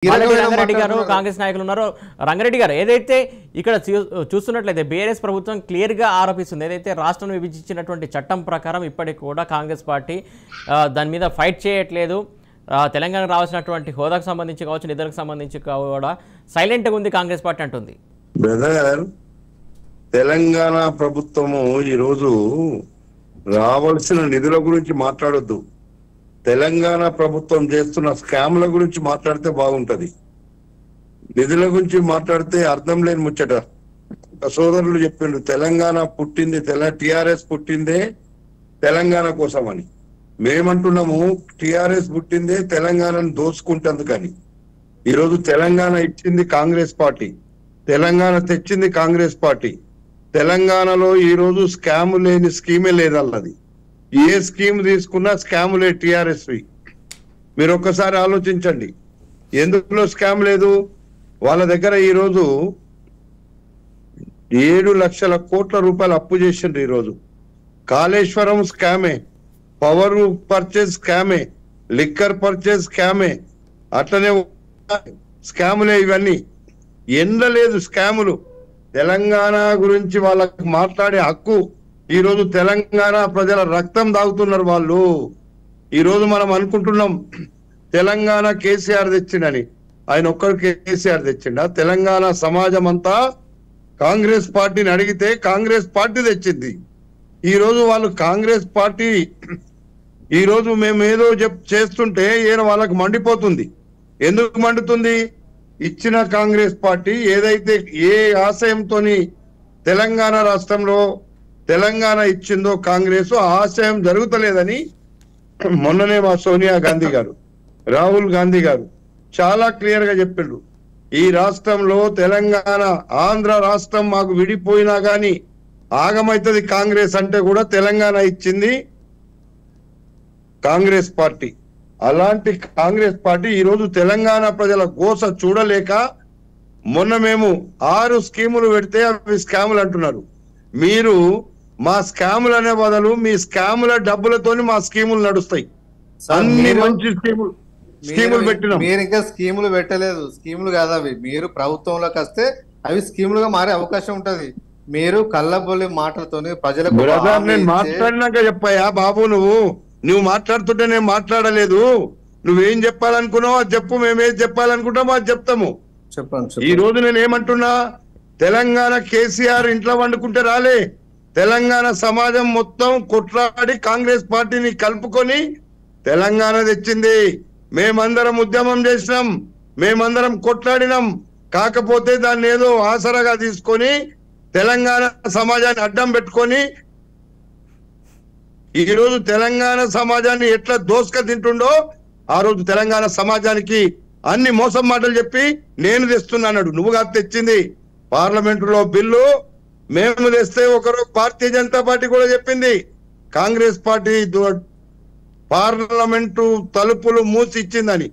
రంగారెడ్డి గారు కాంగ్రెస్ నాయకులు ఉన్నారు. రంగారెడ్డి గారు ఏదైతే ఇక్కడ చూస్తున్నట్లయితే బీఆర్ఎస్ ప్రభుత్వం క్లియర్ గా ఆరోపిస్తుంది, ఏదైతే రాష్ట్రం విభజించినటువంటి చట్టం ప్రకారం ఇప్పటికి కూడా కాంగ్రెస్ పార్టీ దాని మీద ఫైట్ చేయట్లేదు. తెలంగాణ రావాల్సినటువంటి హోదాకు సంబంధించి కావచ్చు, నిధులకు సంబంధించి కూడా సైలెంట్గా ఉంది కాంగ్రెస్ పార్టీ అంటుంది. బ్రదర్, తెలంగాణ ప్రభుత్వము ఈరోజు రావాల్సిన నిధుల గురించి మాట్లాడొద్దు. తెలంగాణ ప్రభుత్వం చేస్తున్న స్కామ్ల గురించి మాట్లాడితే బాగుంటది. నిధుల గురించి మాట్లాడితే అర్థం లేని ముచ్చట. సోదరులు చెప్పిండ్రు, తెలంగాణ పుట్టింది టిఆర్ఎస్ పుట్టిందే తెలంగాణ కోసం అని. మేమంటున్నాము టిఆర్ఎస్ పుట్టిందే తెలంగాణను దోచుకుంటేందుకని. ఈరోజు తెలంగాణ ఇచ్చింది కాంగ్రెస్ పార్టీ, తెలంగాణ తెచ్చింది కాంగ్రెస్ పార్టీ. తెలంగాణలో ఈరోజు స్కామ్ లేని స్కీమే లేదన్నది. ఏ స్కీమ్ తీసుకున్నా స్కాములే టిఆర్ఎస్. మీరు ఒక్కసారి ఆలోచించండి, ఎందులో స్కామ్ లేదు. వాళ్ళ దగ్గర ఈరోజు 7 లక్షల కోట్ల రూపాయలు అప్పు చేసిండ్రు. ఈరోజు కాళేశ్వరం స్కామే, పవర్ పర్చేజ్ స్కామే, లిక్కర్ పర్చేజ్ స్కామే, అట్లనే స్కాములే ఇవన్నీ. ఎండలేదు స్కాములు. తెలంగాణ గురించి వాళ్ళకి మాట్లాడే హక్కు, ఈరోజు తెలంగాణ ప్రజల రక్తం దాగుతున్నారు వాళ్ళు. ఈరోజు మనం అనుకుంటున్నాం తెలంగాణ కేసీఆర్ తెచ్చిండని. ఆయన ఒక్కరు కేసీఆర్ తెచ్చిండా? తెలంగాణ సమాజం అంతా కాంగ్రెస్ పార్టీని అడిగితే కాంగ్రెస్ పార్టీ తెచ్చింది. ఈరోజు వాళ్ళు కాంగ్రెస్ పార్టీ ఈరోజు మేము ఏదో చేస్తుంటే ఈయన వాళ్ళకి మండిపోతుంది. ఎందుకు మండుతుంది? ఇచ్చిన కాంగ్రెస్ పార్టీ ఏదైతే ఏ ఆశయంతోని తెలంగాణ రాష్ట్రంలో తెలంగాణ ఇచ్చిందో కాంగ్రెస్, ఆ ఆశయం జరుగుతలేదని మొన్ననే మా సోనియా గాంధీ గారు, రాహుల్ గాంధీ గారు చాలా క్లియర్ గా చెప్పిండ్రు. ఈ రాష్ట్రంలో తెలంగాణ, ఆంధ్ర రాష్ట్రం మాకు విడిపోయినా గానీ ఆగమైతుంది కాంగ్రెస్ అంటే కూడా తెలంగాణ ఇచ్చింది కాంగ్రెస్ పార్టీ. అలాంటి కాంగ్రెస్ పార్టీ ఈరోజు తెలంగాణ ప్రజల గోస చూడలేక మొన్న మేము 6 స్కీములు పెడితే అవి స్కాములు అంటున్నారు. మీరు మా స్కాములు అనే బదులు మీ స్కాముల డబ్బులతోని మా స్కీములు నడుస్తాయి. అన్ని మంచి స్కీములు పెట్టినాం. మీరు ఇంకా స్కీములు పెట్టలేదు. స్కీములు కాదు అవి. మీరు ప్రభుత్వంలోకి వస్తే అవి స్కీములుగా మారే అవకాశం ఉంటది. మీరు కళ్ళబొల్లి మాటలతోని ప్రజలకు నేను మాట్లాడినాక చెప్పాయా బాబు. నువ్వు మాట్లాడుతుంటే నేను మాట్లాడలేదు. నువ్వేం చెప్పాలనుకున్నావు అది చెప్పు, మేమేం చెప్పాలనుకుంటామో అది చెప్తాము. చెప్పండి. ఈ రోజు నేను ఏమంటున్నా, తెలంగాణ కేసీఆర్ ఇంట్లో వండుకుంటే రాలే. తెలంగాణ సమాజం మొత్తం కొట్లాడి కాంగ్రెస్ పార్టీని కలుపుకొని తెలంగాణ తెచ్చింది. మేమందరం ఉద్యమం చేసినాం, మేమందరం కొట్లాడినాం. కాకపోతే దాన్ని ఏదో ఆసరాగా తీసుకొని తెలంగాణ సమాజాన్ని అడ్డం పెట్టుకొని ఈ రోజు తెలంగాణ సమాజాన్ని ఎట్లా దోసుక తింటుండో ఆ రోజు తెలంగాణ సమాజానికి అన్ని మోసం మాటలు చెప్పి నేను తెస్తున్నాడు. నువ్వు కాదు తెచ్చింది. పార్లమెంటులో బిల్లు మేము తెస్తే ఒకరు భారతీయ జనతా పార్టీ కూడా చెప్పింది కాంగ్రెస్ పార్టీ పార్లమెంటు తలుపులు మూసి ఇచ్చిందని.